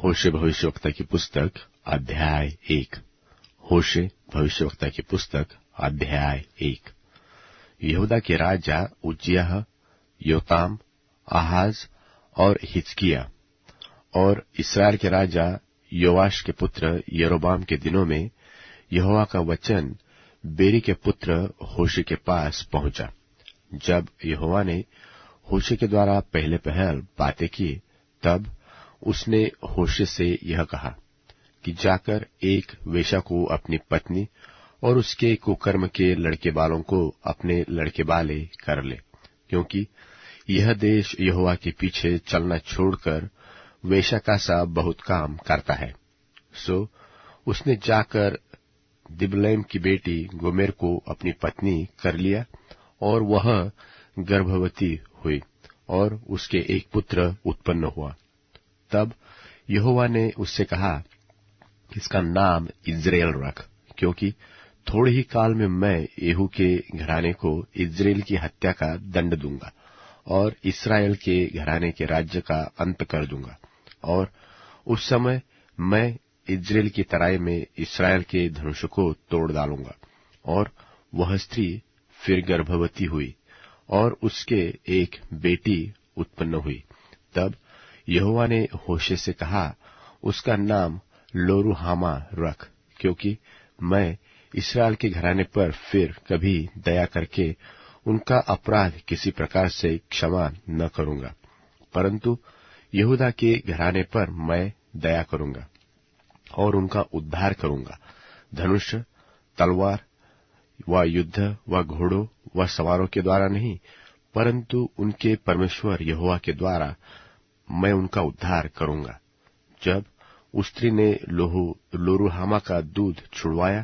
होशे भविष्यवक्ता की पुस्तक अध्याय 1। होशे भविष्यवक्ता की पुस्तक अध्याय 1। यहूदा के राजा उज्जियाह, योताम, आहाज और हिजकिय्याह और इस्राएल के राजा योआश के पुत्र यरोबाम के दिनों में यहोवा का वचन बेरी के पुत्र होशे के पास पहुंचा। जब यहोवा ने होशे के द्वारा पहले पहल बातें की, तब उसने होशे से यह कहा कि जाकर एक वेश्या को अपनी पत्नी और उसके कुकर्म के लड़के बालों को अपने लड़के बाले कर ले, क्योंकि यह देश यहोवा के पीछे चलना छोड़कर वेश्या का सा बहुत काम करता है। सो उसने जाकर दिबलैम की बेटी गोमेर को अपनी पत्नी कर लिया, और वह गर्भवती हुई और उसके एक पुत्र उत्पन्न हुआ। तब यहोवा ने उससे कहा, इसका नाम इज़राइल रख, क्योंकि थोड़े ही काल में मैं येहू के घराने को इज़राइल की हत्या का दंड दूंगा और इस्राएल के घराने के राज्य का अंत कर दूंगा। और उस समय मैं इज़राइल की तराई में इस्राएल के धनुष को तोड़ डालूंगा। और वह स्त्री फिर गर्भवती हुई और उसके एक बेटी उत्पन्न हुई। तब यहोवा ने होशे से कहा, उसका नाम लोरुहामा रख, क्योंकि मैं इस्राएल के घराने पर फिर कभी दया करके उनका अपराध किसी प्रकार से क्षमा न करूंगा, परंतु यहूदा के घराने पर मैं दया करूंगा और उनका उद्धार करूंगा। धनुष, तलवार व युद्ध व घोड़ों व सवारों के द्वारा नहीं, परंतु उनके परमेश्वर यहोवा के द्वारा मैं उनका उद्धार करूंगा। जब उस स्त्री ने लोरुहामा का दूध छुड़वाया,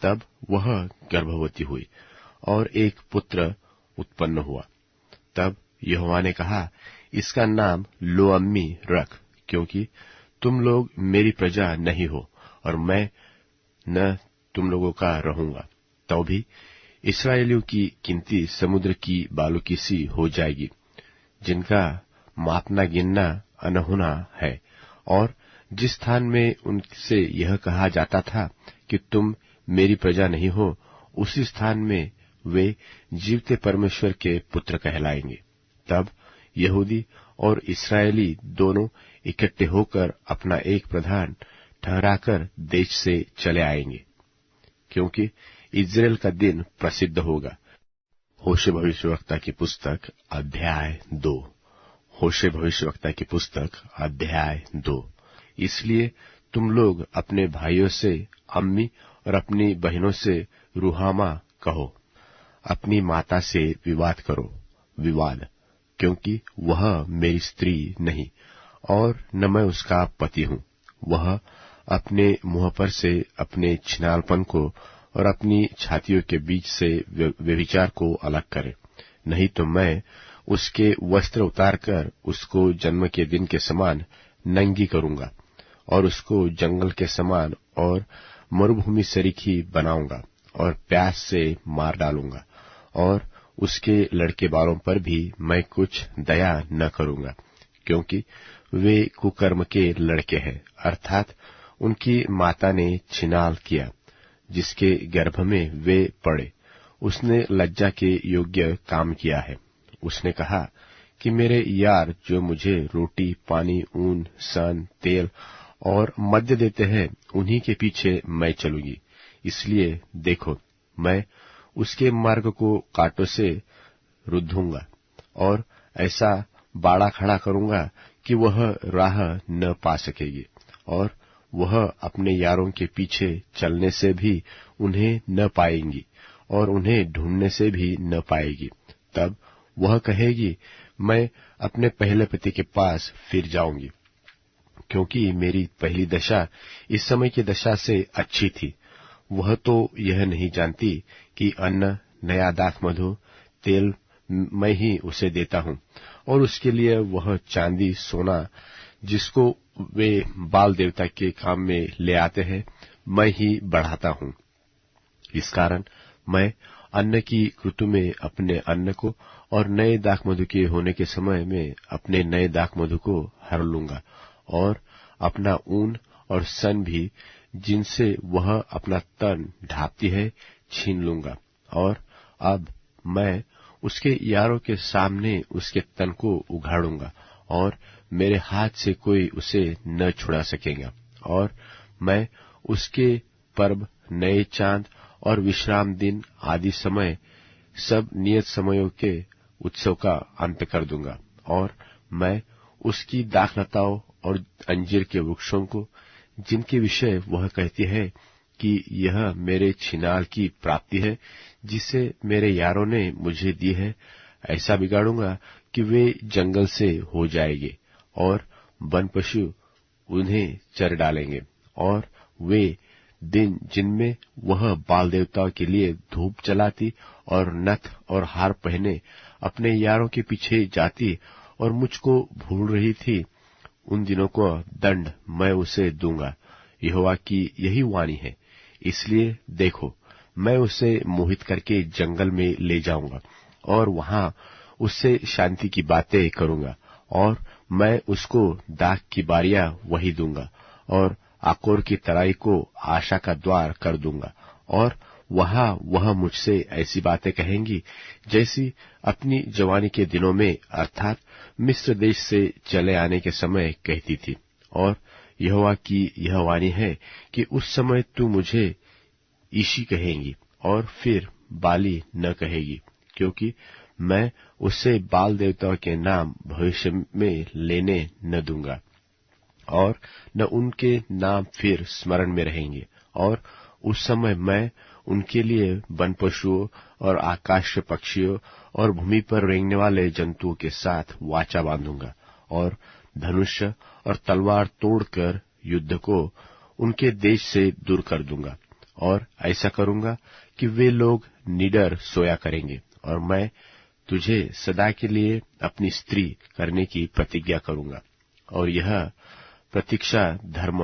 तब वह गर्भवती हुई और एक पुत्र उत्पन्न हुआ। तब यहोवा ने कहा, इसका नाम लोअम्मी रख, क्योंकि तुम लोग मेरी प्रजा नहीं हो और मैं न तुम लोगों का रहूंगा। तो भी इस्राएलियों की गिनती समुद्र की बालू की सी हो जाएगी, जिनका मापना गिनना अनहोना है। और जिस स्थान में उनसे यह कहा जाता था कि तुम मेरी प्रजा नहीं हो, उसी स्थान में वे जीवते परमेश्वर के पुत्र कहलाएंगे। तब यहूदी और इस्राएली दोनों इकट्ठे होकर अपना एक प्रधान ठहराकर देश से चले आएंगे, क्योंकि इज़राइल का दिन प्रसिद्ध होगा। होशे भविष्यवक्ता की पुस्तक अध्याय 2। होशे भविष्यवक्ता की पुस्तक अध्याय 2। इसलिए तुम लोग अपने भाइयों से अम्मी और अपनी बहनों से रुहामा कहो, अपनी माता से विवाद करो विवाद, क्योंकि वह मेरी स्त्री नहीं और न मैं उसका पति हूँ। वह अपने मुंह पर से अपने छिनालपन को और अपनी छातियों के बीच से व्यभिचार को अलग करे, नहीं तो मैं उसके वस्त्र उतारकर उसको जन्म के दिन के समान नंगी करूंगा और उसको जंगल के समान और मरुभूमि सरीखी बनाऊंगा और प्यास से मार डालूंगा। और उसके लड़के बालों पर भी मैं कुछ दया न करूंगा, क्योंकि वे कुकर्म के लड़के हैं, अर्थात उनकी माता ने छिनाल किया, जिसके गर्भ में वे पड़े। उसने लज्जा के योग्य काम किया है। उसने कहा कि मेरे यार जो मुझे रोटी, पानी, ऊन, सन, तेल और मद्य देते हैं, उन्हीं के पीछे मैं चलूंगी। इसलिए देखो, मैं उसके मार्ग को कांटों से रुद्धूंगा और ऐसा बाड़ा खड़ा करूंगा कि वह राह न पा सकेगी, और वह अपने यारों के पीछे चलने से भी उन्हें न पाएंगी और उन्हें ढूंढने से भी न पाएगी। तब वह कहेगी, मैं अपने पहले पति के पास फिर जाऊंगी, क्योंकि मेरी पहली दशा इस समय की दशा से अच्छी थी। वह तो यह नहीं जानती कि अन्न, नया दाखमधु, तेल मैं ही उसे देता हूँ, और उसके लिए वह चांदी, सोना जिसको वे बाल देवता के काम में ले आते हैं, मैं ही बढ़ाता हूँ। इस कारण मैं अन्न की ऋतु में अपने अन्न को और नए दाखमधु के होने के समय में अपने नए दाखमधु को हर लूंगा और अपना ऊन और सन भी, जिनसे वह अपना तन ढांपती है, छीन लूंगा। और अब मैं उसके यारों के सामने उसके तन को उघाड़ूंगा, और मेरे हाथ से कोई उसे न छुड़ा सकेगा। और मैं उसके पर्व, नए चांद और विश्राम दिन आदि समय, सब नियत समयों के उत्सव का अंत कर दूंगा। और मैं उसकी दाखलताओं और अंजीर के वृक्षों को, जिनके विषय वह कहती है कि यह मेरे छिनाल की प्राप्ति है, जिसे मेरे यारों ने मुझे दी है, ऐसा बिगाड़ूंगा कि वे जंगल से हो जाएंगे और वन पशु उन्हें चर डालेंगे। और वे दिन जिनमें वह बाल देवताओं के लिए धूप जलाती और नथ और हार पहने अपने यारों के पीछे जाती और मुझको भूल रही थी, उन दिनों को दंड मैं उसे दूंगा। यहोवा की यही वाणी है। इसलिए देखो, मैं उसे मोहित करके जंगल में ले जाऊंगा और वहां उससे शांति की बातें करूंगा। और मैं उसको दाख की बारियां वही दूंगा और आकोर की तराई को आशा का द्वार कर दूंगा। और वहां वह मुझसे ऐसी बातें कहेंगी जैसी अपनी जवानी के दिनों में, अर्थात मिस्र देश से चले आने के समय कहती थी। और यहोवा की यह वाणी है कि उस समय तू मुझे ईशी कहेंगी और फिर बाली न कहेगी, क्योंकि मैं उससे बाल देवताओं के नाम भविष्य में लेने न दूंगा और न उनके नाम फिर स्मरण में रहेंगे। और उस समय मैं उनके लिए वन पशुओं और आकाश के पक्षियों और भूमि पर रेंगने वाले जंतुओं के साथ वाचा बांधूंगा और धनुष्य और तलवार तोड़कर युद्ध को उनके देश से दूर कर दूंगा। और ऐसा करूंगा कि वे लोग निडर सोया करेंगे। और मैं तुझे सदा के लिए अपनी स्त्री करने की प्रतिज्ञा करूंगा। और यह प्रतीक्षा धर्म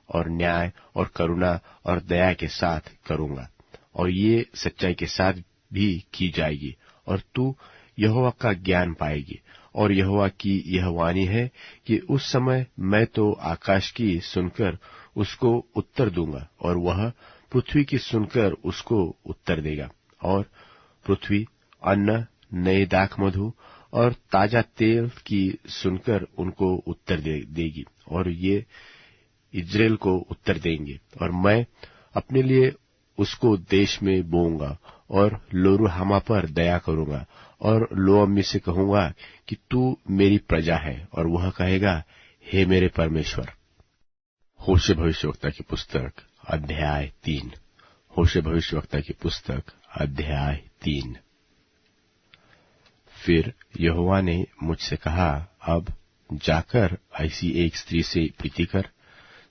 और न्याय और करुणा और दया के साथ करूंगा, और ये सच्चाई के साथ भी की जाएगी। और तू यहोवा का ज्ञान पाएगी। और यहोवा की यह वाणी है कि उस समय मैं तो आकाश की सुनकर उसको उत्तर दूंगा, और वह पृथ्वी की सुनकर उसको उत्तर देगा। और पृथ्वी अन्न, नए दाख मधु और ताजा तेल की सुनकर उनको उत्तर देगी, और ये इस्राएल को उत्तर देंगे। और मैं अपने लिए उसको देश में बोऊंगा और लोरुहामा पर दया करूंगा और लोअम्मी से कहूंगा कि तू मेरी प्रजा है, और वह कहेगा, हे मेरे परमेश्वर। होशे भविष्यवक्ता की पुस्तक अध्याय 3। होशे भविष्यवक्ता की पुस्तक अध्याय 3। फिर यहोवा ने मुझसे कहा, अब जाकर ऐसी एक स्त्री से प्रीति कर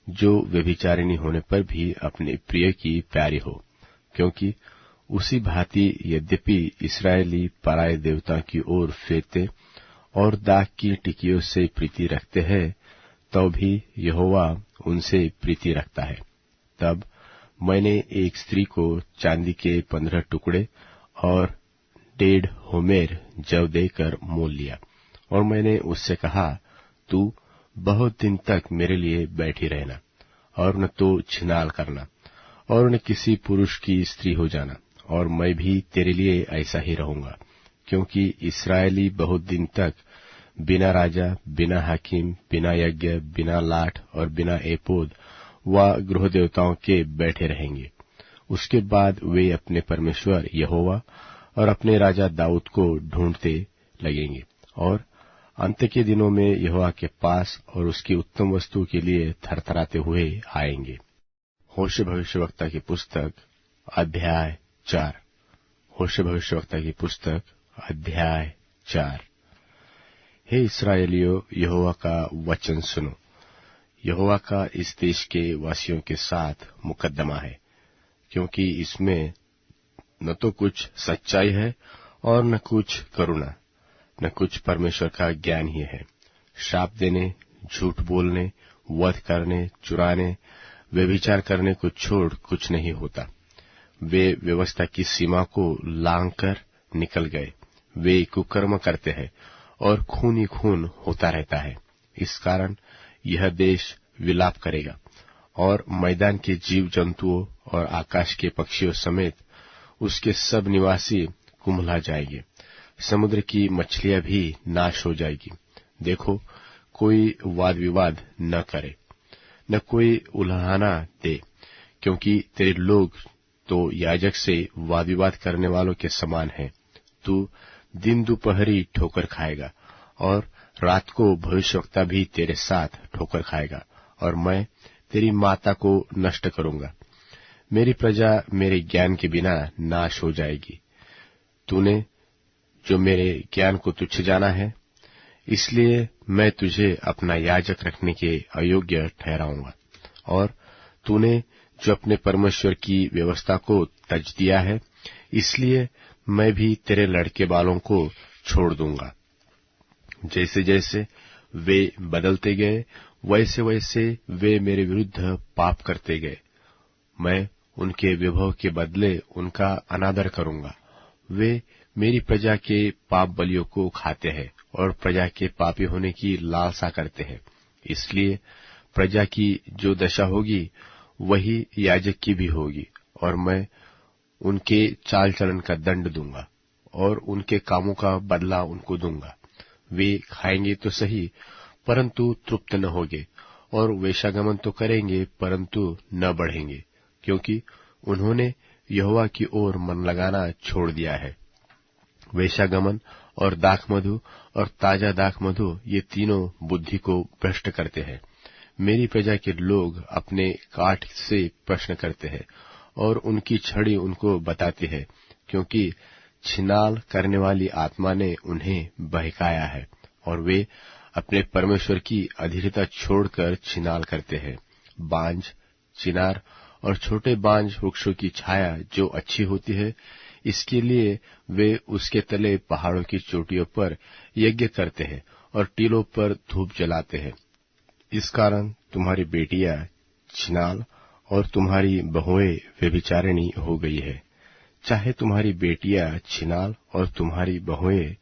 जो व्यभिचारिणी होने पर भी अपने प्रिय की प्यारी हो, क्योंकि उसी भांति यद्यपि इस्राएली पराये देवता की ओर फेरते और दाख की टिकियों से प्रीति रखते हैं, तो भी यहोवा उनसे प्रीति रखता है। तब मैंने एक स्त्री को चांदी के 15 टुकड़े और 1.5 होमेर जव देकर मोल लिया, और मैंने उससे कहा, तू बहुत दिन तक मेरे लिए बैठी रहना, और न तो छिनाल करना, और न किसी पुरुष की स्त्री हो जाना, और मैं भी तेरे लिए ऐसा ही रहूंगा। क्योंकि इस्राएली बहुत दिन तक बिना राजा, बिना हाकिम, बिना यज्ञ, बिना लाठ और बिना एपोद व गृह देवताओं के बैठे रहेंगे। उसके बाद वे अपने परमेश्वर यहोवा और अपने राजा दाऊद को ढूंढते लगेंगे, और अंत के दिनों में यहोवा के पास और उसकी उत्तम वस्तु के लिए थरथराते हुए आएंगे। होशे भविष्यवक्ता की पुस्तक अध्याय 4। होशे भविष्यवक्ता की पुस्तक अध्याय 4। हे इस्राएलियों, यहोवा का वचन सुनो। यहोवा का इस देश के वासियों के साथ मुकद्दमा है, क्योंकि इसमें न तो कुछ सच्चाई है और न कुछ करुणा, न कुछ परमेश्वर का ज्ञान ही है। श्राप देने, झूठ बोलने, वध करने, चुराने, व्यभिचार करने को छोड़ कुछ नहीं होता। वे व्यवस्था की सीमा को लांघ कर निकल गए। वे कुकर्म करते हैं और खून ही खून होता रहता है। इस कारण यह देश विलाप करेगा, और मैदान के जीव जंतुओं और आकाश के पक्षियों समेत उसके सब निवासी कुम्हला जाएंगे। समुद्र की मछलियां भी नाश हो जाएगी। देखो, कोई वाद विवाद न करे, न कोई उल्हाना दे, क्योंकि तेरे लोग तो याजक से वाद विवाद करने वालों के समान हैं। तू दिन दोपहरी ठोकर खाएगा, और रात को भविष्यवक्ता भी तेरे साथ ठोकर खाएगा, और मैं तेरी माता को नष्ट करूंगा। मेरी प्रजा मेरे ज्ञान के बिना नाश हो जाएगी। तूने जो मेरे ज्ञान को तुच्छ जाना है, इसलिए मैं तुझे अपना याजक रखने के अयोग्य ठहराऊंगा। और तूने जो अपने परमेश्वर की व्यवस्था को तज दिया है, इसलिए मैं भी तेरे लड़के बालों को छोड़ दूंगा। जैसे जैसे वे बदलते गए, वैसे वैसे वे मेरे विरुद्ध पाप करते गए। मैं उनके विभव के बदले उनका अनादर करूंगा। वे मेरी प्रजा के पाप बलियों को खाते हैं और प्रजा के पापी होने की लालसा करते हैं। इसलिए प्रजा की जो दशा होगी, वही याजक की भी होगी, और मैं उनके चाल चलन का दंड दूंगा और उनके कामों का बदला उनको दूंगा। वे खाएंगे तो सही, परंतु तृप्त न होंगे, और वेश्यागमन तो करेंगे, परंतु न बढ़ेंगे, क्योंकि उन्होंने यहोवा की ओर मन लगाना छोड़ दिया है। वेश्यागमन और दाखमधु और ताजा दाखमधु, ये तीनों बुद्धि को भ्रष्ट करते हैं। मेरी प्रजा के लोग अपने काठ से प्रश्न करते हैं, और उनकी छड़ी उनको बताती है, क्योंकि छिनाल करने वाली आत्मा ने उन्हें बहकाया है, और वे अपने परमेश्वर की अधीरता छोड़कर छिनाल करते हैं। बांज, चिनार और छोटे बांज वृक्षों की छाया जो अच्छी होती है, इसके लिए वे उसके तले पहाड़ों की चोटियों पर यज्ञ करते हैं और टीलों पर धूप जलाते हैं। इस कारण तुम्हारी बेटियां छिनाल और तुम्हारी बहुएं व्यभिचारिणी हो गई है। चाहे तुम्हारी बेटियां छिनाल और तुम्हारी बहुएं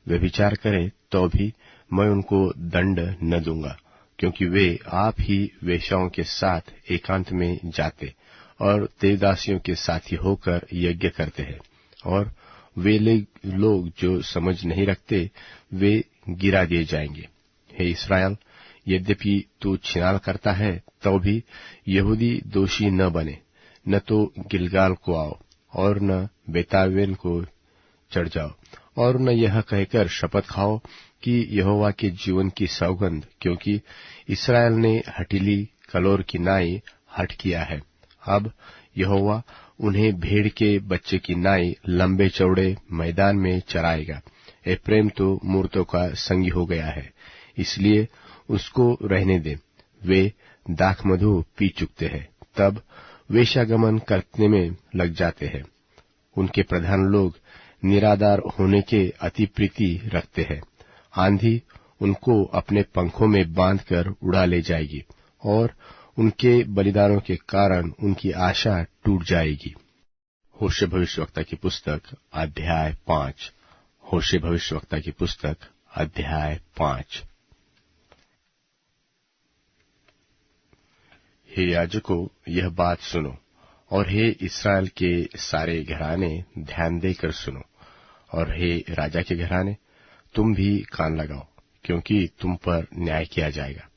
व्यभिचार करें, तो भी मैं उनको दंड न दूंगा, क्योंकि वे आप ही वेश्याओं के साथ एकांत में जाते और देवदासियों के साथी होकर यज्ञ करते हैं। और वे लोग जो समझ नहीं रखते, वे गिरा दिए जाएंगे। हे इस्राएल, यद्यपि तू छिनाल करता है, तो भी यहूदी दोषी न बने। न तो गिलगाल को आओ और न बेतावेन को चढ़ जाओ, और न यह कहकर शपथ खाओ कि यहोवा के जीवन की सौगंध, क्योंकि इस्राएल ने हठीली कलोर की नाई हठ किया है। अब यहोवा उन्हें भेड़ के बच्चे की नाई लंबे चौड़े मैदान में चराएगा। एप्रैम तो मूर्तों का संगी हो गया है, इसलिए उसको रहने दे। वे दाखमधु पी चुकते हैं, तब वेश्यागमन करने में लग जाते हैं। उनके प्रधान लोग निराधार होने के अति प्रीति रखते हैं। आंधी उनको अपने पंखों में बांधकर उड़ा ले जाएगी, और उनके बलिदानों के कारण उनकी आशा टूट जाएगी। होशे भविष्यवक्ता की पुस्तक अध्याय 5। होशे भविष्यवक्ता की पुस्तक अध्याय 5। हे याजकों, यह बात सुनो, और हे इस्राएल के सारे घराने ध्यान देकर सुनो, और हे राजा के घराने, तुम भी कान लगाओ, क्योंकि तुम पर न्याय किया जाएगा।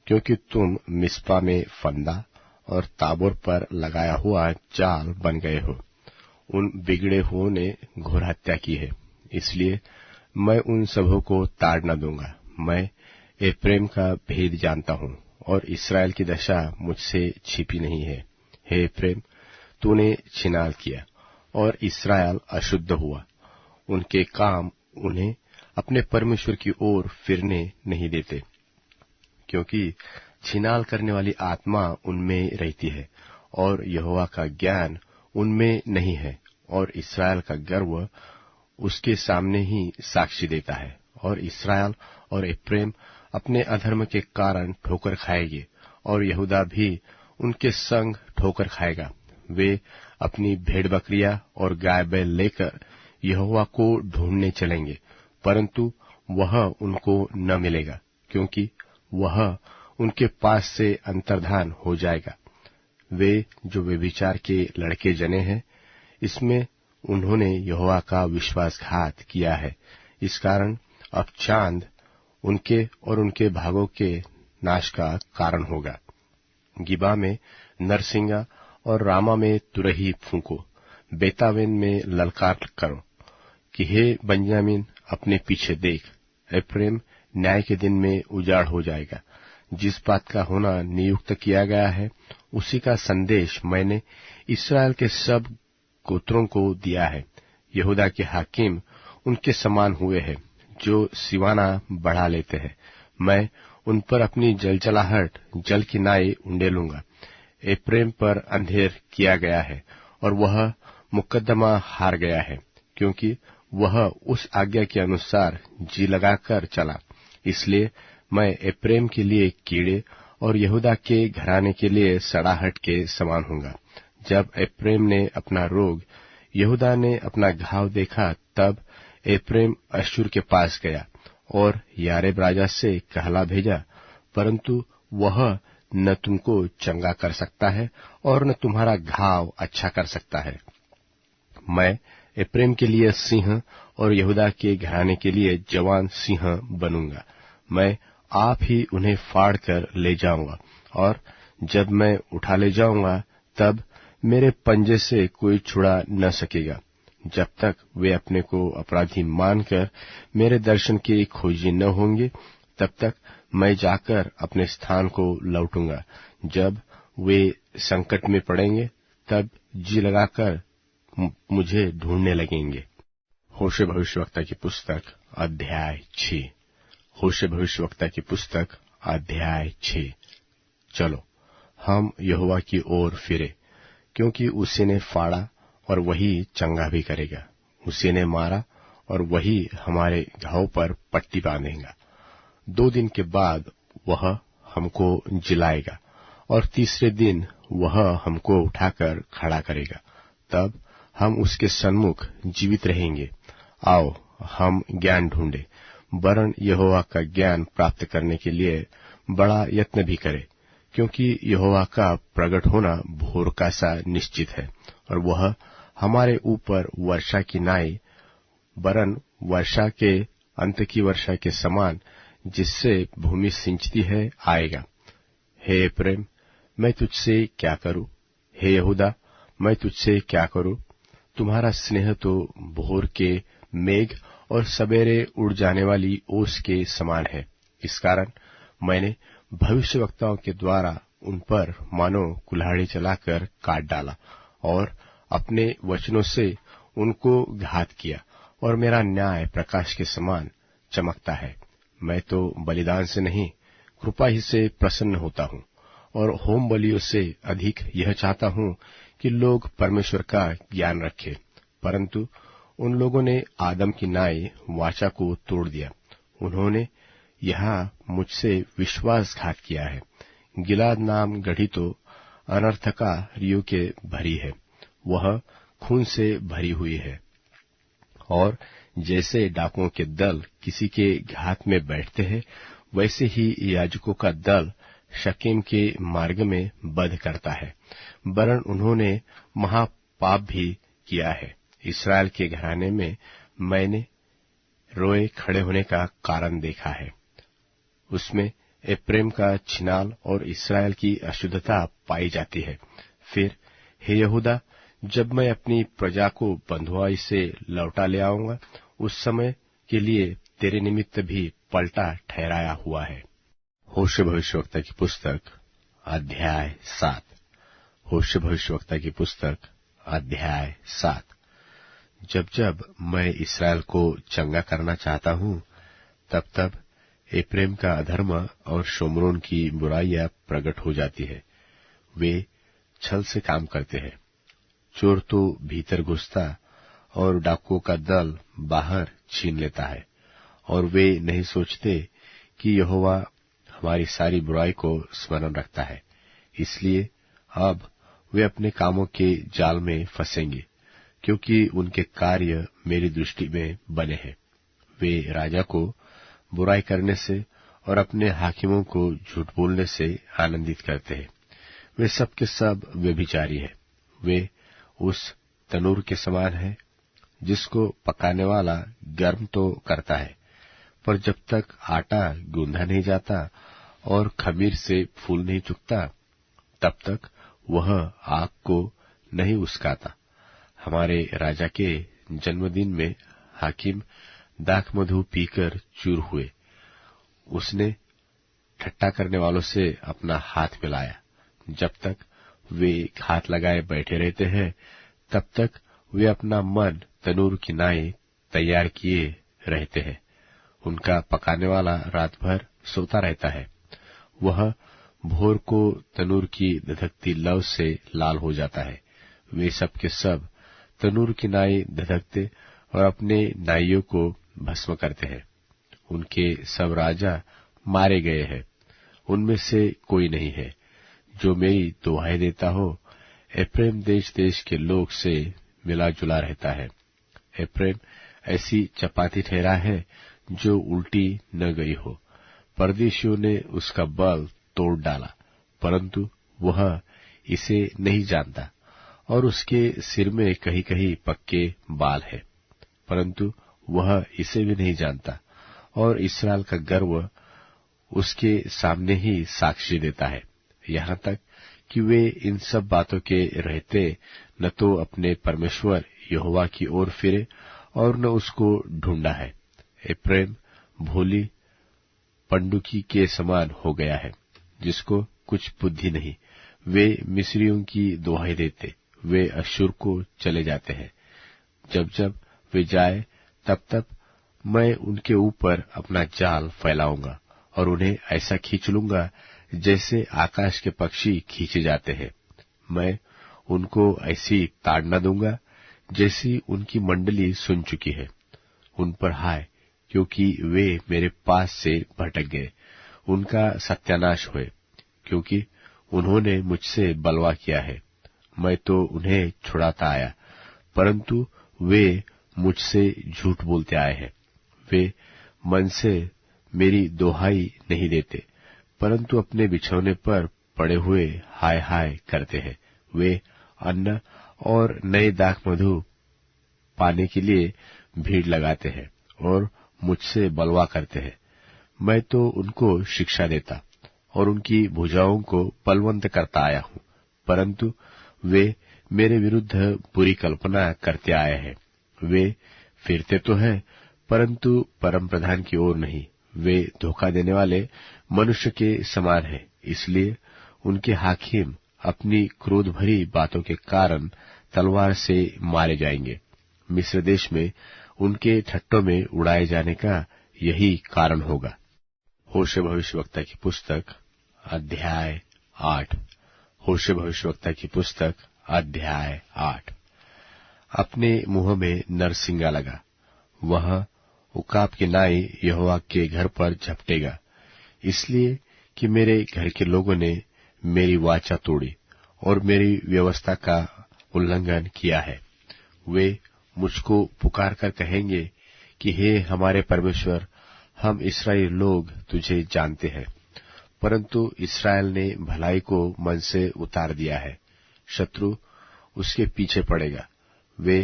क्योंकि तुम मिस्पा में फंदा और ताबोर पर लगाया हुआ जाल बन गए हो। उन बिगड़े हुओं ने घोर हत्या की है, इसलिए मैं उन सबों को ताड़ न दूंगा। मैं एप्रैम का भेद जानता हूं, और इस्राएल की दशा मुझसे छिपी नहीं है। हे एप्रैम, तूने छिनाल किया, और इस्राएल अशुद्ध हुआ। उनके काम उन्हें अपने परमेश्वर की ओर फिरने नहीं देते, क्योंकि छिनाल करने वाली आत्मा उनमें रहती है, और यहोवा का ज्ञान उनमें नहीं है, और इस्राएल का गर्व उसके सामने ही साक्षी देता है। और इस्राएल और एप्रैम अपने अधर्म के कारण ठोकर खाएंगे, और यहूदा भी उनके संग ठोकर खाएगा। वे अपनी भेड़ बकरियां और गाय बैल लेकर यहोवा को ढूंढने चलेंगे, परंतु वह उनको न मिलेगा, क्योंकि वह उनके पास से अंतर्धान हो जाएगा। वे जो व्यभिचार के लड़के जने हैं, इसमें उन्होंने यहोवा का विश्वासघात किया है। इस कारण अब चांद उनके और उनके भागों के नाश का कारण होगा। गिबा में नरसिंगा और रामा में तुरही फूंको, बेतावेन में ललकार करो कि हे बंजामिन, अपने पीछे देख, एफ्रेम न्याय के दिन में उजाड़ हो जाएगा। जिस बात का होना नियुक्त किया गया है, उसी का संदेश मैंने इस्राएल के सब गोत्रों को दिया है। यहूदा के हाकिम उनके समान हुए हैं, जो सिवाना बढ़ा लेते हैं। मैं उन पर अपनी जलजलाहट जल की नाई उंडेलूंगा। एफ्रेम पर अंधेर किया गया है और वह मुकद्दमा हार गया है, क्योंकि वह उस आज्ञा के अनुसार जी लगाकर चला। इसलिए मैं एफ्रेम के लिए कीड़े और यहूदा के घराने के लिए सड़ाहट के समान हूंगा। जब एफ्रेम ने अपना रोग, यहूदा ने अपना घाव देखा, तब एफ्रेम अश्शूर के पास गया और यारेब राजा से कहला भेजा, परंतु वह न तुमको चंगा कर सकता है और न तुम्हारा घाव अच्छा कर सकता है। मैं एफ्रेम के लिए सिंह और यहूदा के घराने के लिए जवान सिंह बनूंगा। मैं आप ही उन्हें फाड़ कर ले जाऊंगा, और जब मैं उठा ले जाऊंगा, तब मेरे पंजे से कोई छुड़ा न सकेगा। जब तक वे अपने को अपराधी मानकर मेरे दर्शन के खोजी न होंगे, तब तक मैं जाकर अपने स्थान को लौटूंगा। जब वे संकट में पड़ेंगे, तब जी लगाकर मुझे ढूंढने लगेंगे। होशे भविष्यवक्ता की पुस्तक अध्याय 6। होशे भविष्यवक्ता की पुस्तक अध्याय 6। चलो हम यहोवा की ओर फिरे, क्योंकि उसी ने फाड़ा और वही चंगा भी करेगा। उसी ने मारा और वही हमारे घाव पर पट्टी बांधेगा। 2 दिन के बाद वह हमको जिलाएगा और तीसरे दिन वह हमको उठाकर खड़ा करेगा। तब हम उसके सन्मुख जीवित रहेंगे। आओ हम ज्ञान ढूंढे, वरन यहोवा का ज्ञान प्राप्त करने के लिए बड़ा यत्न भी करें, क्योंकि यहोवा का प्रकट होना भोर का सा निश्चित है, और वह हमारे ऊपर वर्षा की नाई, वरन वर्षा के अंत की वर्षा के समान, जिससे भूमि सिंचती है, आएगा। हे एफ्रेम, मैं तुझसे क्या करूं? हे यहूदा, मैं तुझसे क्या करूं? तुम्हारा स्नेह तो भोर के मेघ और सवेरे उड़ जाने वाली ओस के समान है। इस कारण मैंने भविष्यवक्ताओं के द्वारा उन पर मानो कुल्हाड़ी चलाकर काट डाला और अपने वचनों से उनको घात किया, और मेरा न्याय प्रकाश के समान चमकता है। मैं तो बलिदान से नहीं, कृपा ही से प्रसन्न होता हूँ, और होम बलियों से अधिक यह चाहता हूँ कि लोग परमेश्वर का ज्ञान रखें। परंतु उन लोगों ने आदम की नाई वाचा को तोड़ दिया। उन्होंने यहाँ मुझसे विश्वासघात किया है। गिलाद नाम गढ़ी तो अनर्थकारियों के भरी है, वह खून से भरी हुई है। और जैसे डाकुओं के दल किसी के घात में बैठते हैं, वैसे ही याजकों का दल शकेम के मार्ग में बध करता है। वरन उन्होंने महापाप भी किया है। इस्राएल के घराने में मैंने रोए खड़े होने का कारण देखा है। उसमें एफ्रेम का छिनाल और इस्राएल की अशुद्धता पाई जाती है। फिर हे यहूदा, जब मैं अपनी प्रजा को बंधुआई से लौटा ले आऊंगा, उस समय के लिए तेरे निमित्त भी पलटा ठहराया हुआ है। होशे भविष्यवक्ता की पुस्तक अध्याय 7। होशे भविष्यवक्ता की पुस्तक अध्याय 7। जब जब मैं इस्राएल को चंगा करना चाहता हूँ, तब तब एफ्रेम का अधर्म और शोमरोन की बुराइयां प्रकट हो जाती है। वे छल से काम करते हैं। चोर तो भीतर घुसता और डाकुओं का दल बाहर छीन लेता है, और वे नहीं सोचते कि यहोवा हमारी सारी बुराई को स्मरण रखता है। इसलिए अब वे अपने कामों के जाल में फंसेंगे, क्योंकि उनके कार्य मेरी दृष्टि में बने हैं। वे राजा को बुराई करने से और अपने हाकिमों को झूठ बोलने से आनंदित करते हैं। वे सब के सब व्यभिचारी हैं। वे उस तनूर के समान है जिसको पकाने वाला गर्म तो करता है, पर जब तक आटा गूंधा नहीं जाता और खमीर से फूल नहीं चुकता, तब तक वह आग को नहीं उस्काता। हमारे राजा के जन्मदिन में हाकिम दाखमधु पीकर चूर हुए। उसने ठट्टा करने वालों से अपना हाथ मिलाया। जब तक वे हाथ लगाए बैठे रहते हैं, तब तक वे अपना मन तनूर की नाई तैयार किए रहते हैं। उनका पकाने वाला रात भर सोता रहता है। वह भोर को तनूर की धधकती लौ से लाल हो जाता है। वे सब के सब तनूर की नाई धधकते और अपने नाइयों को भस्म करते हैं। उनके सब राजा मारे गए हैं, उनमें से कोई नहीं है जो मेरी दुहाई देता हो। एफ्रेम देश देश के लोग से मिला जुला रहता है। एफ्रेम ऐसी चपाती ठहरा है जो उल्टी न गई हो। परदेशियों ने उसका बल तोड़ डाला, परंतु वह इसे नहीं जानता। और उसके सिर में कहीं कहीं पक्के बाल है, परंतु वह इसे भी नहीं जानता। और इस्राएल का गर्व उसके सामने ही साक्षी देता है, यहाँ तक कि वे इन सब बातों के रहते न तो अपने परमेश्वर यहोवा की ओर फिरे और न उसको ढूंढा है। एफ्रेम भोली पंडुकी के समान हो गया है, जिसको कुछ बुद्धि नहीं। वे मिस्रियों की दुहाई देते, वे अश्शूर को चले जाते हैं। जब जब वे जाए, तब तब मैं उनके ऊपर अपना जाल फैलाऊंगा और उन्हें ऐसा खींच लूंगा जैसे आकाश के पक्षी खींचे जाते हैं। मैं उनको ऐसी ताड़ना दूंगा जैसी उनकी मंडली सुन चुकी है। उन पर हाय, क्योंकि वे मेरे पास से भटक गए। उनका सत्यानाश हुए, क्योंकि उन्होंने मुझसे बलवा किया है। मैं तो उन्हें छुड़ाता आया, परंतु वे मुझसे झूठ बोलते आए हैं। वे मन से मेरी दोहाई नहीं देते, परंतु अपने बिछौने पर पड़े हुए हाय हाय करते हैं। वे अन्न और नए दाखमधु पाने के लिए भीड़ लगाते हैं और मुझसे बलवा करते हैं। मैं तो उनको शिक्षा देता और उनकी भुजाओं को बलवंत करता आया हूँ, परंतु वे मेरे विरुद्ध बुरी कल्पना करते आए हैं। वे फिरते तो हैं, परंतु परम प्रधान की ओर नहीं। वे धोखा देने वाले मनुष्य के समान है, इसलिए उनके हाकिम अपनी क्रोध भरी बातों के कारण तलवार से मारे जाएंगे। मिस्र देश में उनके ठट्टों में उड़ाए जाने का यही कारण होगा। होशे भविष्यवक्ता की पुस्तक अध्याय 8। होशे भविष्यवक्ता की पुस्तक अध्याय 8। अपने मुंह में नरसिंगा लगा, वह उकाब के नाई यहोवा के घर पर झपटेगा, इसलिए कि मेरे घर के लोगों ने मेरी वाचा तोड़ी और मेरी व्यवस्था का उल्लंघन किया है। वे मुझको पुकार कर कहेंगे कि हे हमारे परमेश्वर, हम इस्राएली लोग तुझे जानते हैं, परंतु इस्राएल ने भलाई को मन से उतार दिया है। शत्रु उसके पीछे पड़ेगा। वे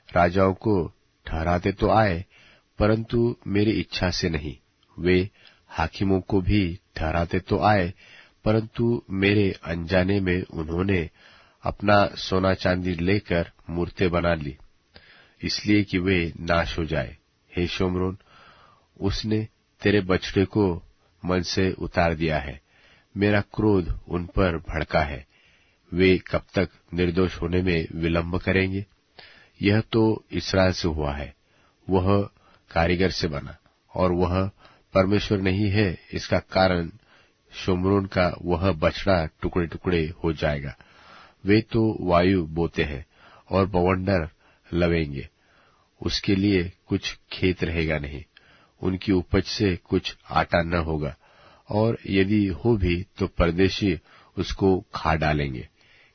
राजाओं को ठहराते तो आए, परंतु मेरी इच्छा से नहीं। वे हाकिमों को भी ठहराते तो आए, परंतु मेरे अनजाने में उन्होंने अपना सोना चांदी लेकर मूर्तें बना ली, इसलिए कि वे नाश हो जाए। हे शोमरोन, उसने तेरे बछड़े को मन से उतार दिया है। मेरा क्रोध उन पर भड़का है। वे कब तक निर्दोष होने में विलंब करेंगे? यह तो इस्राएल से हुआ है, वह कारीगर से बना और वह परमेश्वर नहीं है। इसका कारण शोमरोन का वह बछड़ा टुकड़े टुकड़े हो जाएगा। वे तो वायु बोते हैं और बवंडर लवेंगे, उसके लिए कुछ खेत रहेगा नहीं। उनकी उपज से कुछ आटा न होगा, और यदि हो भी तो परदेशी उसको खा डालेंगे।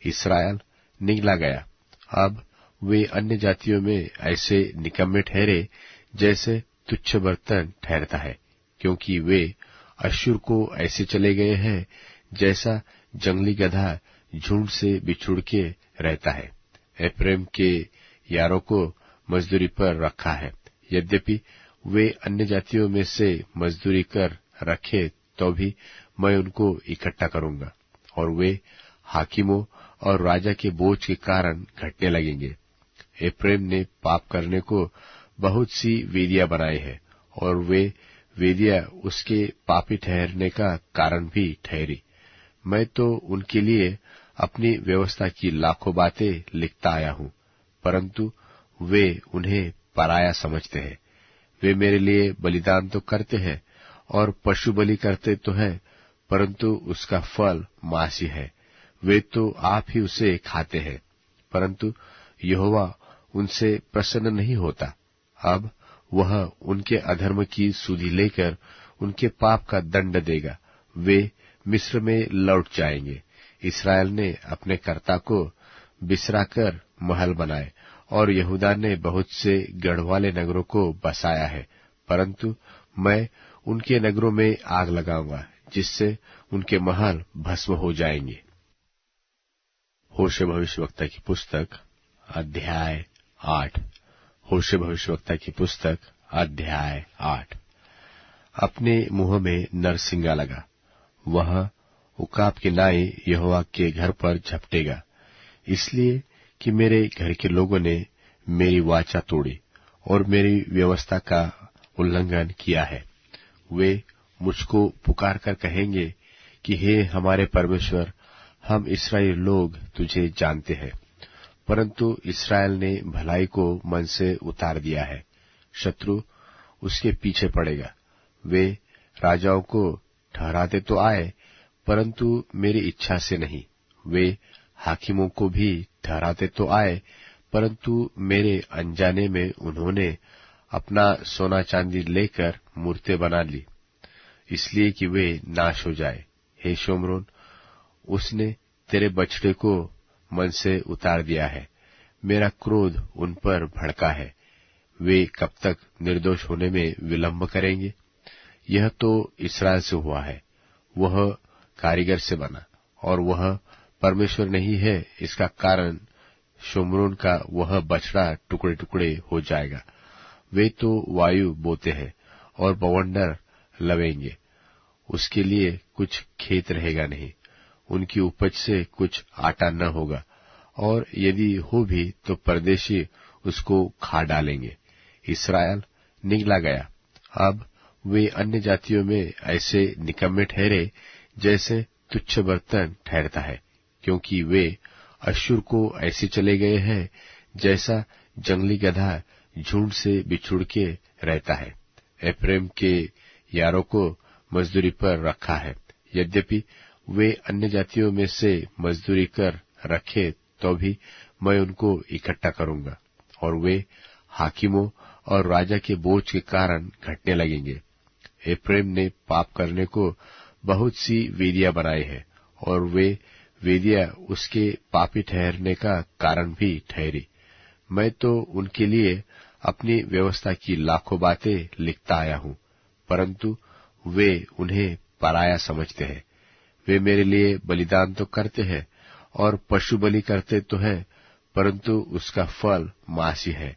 इस्राएल निगला गया। अब वे अन्य जातियों में ऐसे निकम्मे ठहरे जैसे तुच्छ बर्तन ठहरता है, क्योंकि वे अश्शूर को ऐसे चले गए हैं जैसा जंगली गधा झुंड से बिछुड़ के रहता है। एफ्रेम के यारों को मजदूरी पर रखा है, यद्यपि वे अन्य जातियों में से मजदूरी कर रखे तो भी मैं उनको इकट्ठा करूंगा, और वे हाकिमों और राजा के बोझ के कारण घटने लगेंगे। एफ्रेम ने पाप करने को बहुत सी वेदियां बनाई है, और वे वेदियां उसके पापी ठहरने का कारण भी ठहरी। मैं तो उनके लिए अपनी व्यवस्था की लाखों बातें लिखता आया हूं, परंतु वे उन्हें पराया समझते हैं। वे मेरे लिए बलिदान तो करते हैं और पशु बलि करते तो है, परंतु उसका फल मांसी है। वे तो आप ही उसे खाते हैं, परंतु यहोवा उनसे प्रसन्न नहीं होता। अब वह उनके अधर्म की सुधि लेकर उनके पाप का दंड देगा। वे मिस्र में लौट जाएंगे। इस्राएल ने अपने कर्ता को बिसराकर महल बनाए, और यहूदा ने बहुत से गढ़वाले नगरों को बसाया है, परंतु मैं उनके नगरों में आग लगाऊंगा, जिससे उनके महल भस्म हो जाएंगे। होशे भविष्यवक्ता की पुस्तक अध्याय 8। होशे भविष्यवक्ता की पुस्तक अध्याय 8। अपने मुंह में नरसिंगा लगा, वह उकाब के नाई यहोवा के घर पर झपटेगा, इसलिए कि मेरे घर के लोगों ने मेरी वाचा तोड़ी और मेरी व्यवस्था का उल्लंघन किया है। वे मुझको पुकार कर कहेंगे कि हे हमारे परमेश्वर, हम इस्राएली लोग तुझे जानते हैं, परंतु इस्राएल ने भलाई को मन से उतार दिया है। शत्रु उसके पीछे पड़ेगा। वे राजाओं को ठहराते तो आए, परंतु मेरी इच्छा से नहीं। वे हाकिमों को भी ठहराते तो आए, परंतु मेरे अनजाने में उन्होंने अपना सोना चांदी लेकर मूर्तें बना ली, इसलिए कि वे नाश हो जाए। हे शोमरोन, उसने तेरे बछड़े को मन से उतार दिया है। मेरा क्रोध उन पर भड़का है। वे कब तक निर्दोष होने में विलंब करेंगे? यह तो इस्राएल से हुआ है, वह कारीगर से बना, और वह परमेश्वर नहीं है। इसका कारण शोमरोन का वह बछड़ा टुकड़े टुकड़े हो जाएगा। वे तो वायु बोते हैं और बवंडर लवेंगे, उसके लिए कुछ खेत रहेगा नहीं, उनकी उपज से कुछ आटा न होगा, और यदि हो भी तो परदेशी उसको खा डालेंगे। इस्राएल निगला गया। अब वे अन्य जातियों में ऐसे निकम्मे ठहरे जैसे तुच्छ बर्तन ठहरता है, क्योंकि वे अश्शूर को ऐसे चले गए हैं जैसा जंगली गधा झुंड से बिछुड़ के रहता है। एफ्रेम के यारों को मजदूरी पर रखा है, यद्यपि वे अन्य जातियों में से मजदूरी कर रखे तो भी मैं उनको इकट्ठा करूंगा, और वे हाकिमों और राजा के बोझ के कारण घटने लगेंगे। एफ्रेम ने पाप करने को बहुत सी वेदियां बनाई है, और वे वेदियां उसके पापी ठहरने का कारण भी ठहरी। मैं तो उनके लिए अपनी व्यवस्था की लाखों बातें लिखता आया हूं, परंतु वे उन्हें पराया समझते हैं। वे मेरे लिए बलिदान तो करते हैं और पशु बलि करते तो है, परंतु उसका फल मांसी है।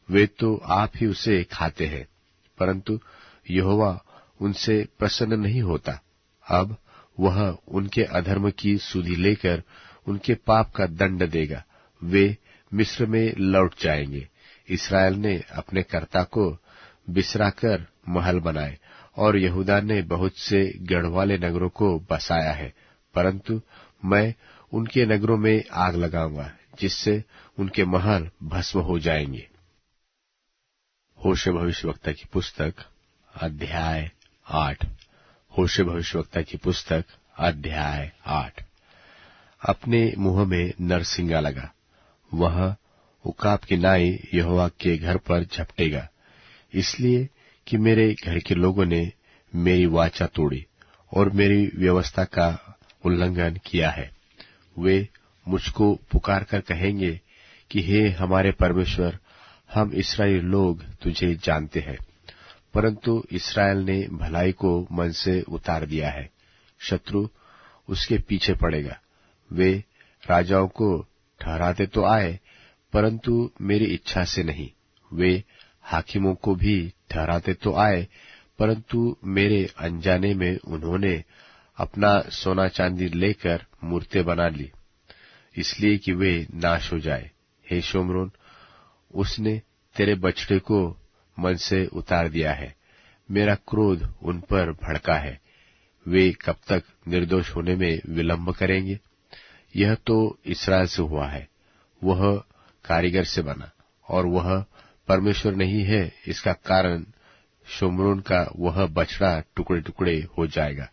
वे तो आप ही उसे खाते हैं, परंतु यहोवा उनसे प्रसन्न नहीं होता। अब वह उनके अधर्म की सुधि लेकर उनके पाप का दंड देगा। वे मिस्र में लौट जाएंगे। इस्राएल ने अपने कर्ता को बिसराकर महल बनाए, और यहूदा ने बहुत से गढ़वाले नगरों को बसाया है, परंतु मैं उनके नगरों में आग लगाऊंगा, जिससे उनके महल भस्म हो जाएंगे। होशे भविष्यवक्ता की पुस्तक अध्याय 8। होशे भविष्यवक्ता की पुस्तक अध्याय 8। अपने मुंह में नरसिंगा लगा, वह उकाब की नाई यहोवा के घर पर झपटेगा, इसलिए कि मेरे घर के लोगों ने मेरी वाचा तोड़ी और मेरी व्यवस्था का उल्लंघन किया है। वे मुझको पुकार कर कहेंगे कि हे हमारे परमेश्वर, हम इस्राएली लोग तुझे जानते हैं, परंतु इस्राएल ने भलाई को मन से उतार दिया है। शत्रु उसके पीछे पड़ेगा। वे राजाओं को ठहराते तो आए, परंतु मेरी इच्छा से नहीं। वे हाकिमों को भी ठहराते तो आए, परंतु मेरे अनजाने में उन्होंने अपना सोना चांदी लेकर मूर्तें बना ली, इसलिए कि वे नाश हो जाए। हे शोम्रोन, उसने तेरे बछड़े को मन से उतार दिया है। मेरा क्रोध उन पर भड़का है। वे कब तक निर्दोष होने में विलंब करेंगे? यह तो इस्राएल से हुआ है, वह कारीगर से बना, और वह परमेश्वर नहीं है। इसका कारण शोम्रोन का वह बछड़ा टुकड़े टुकड़े हो जाएगा।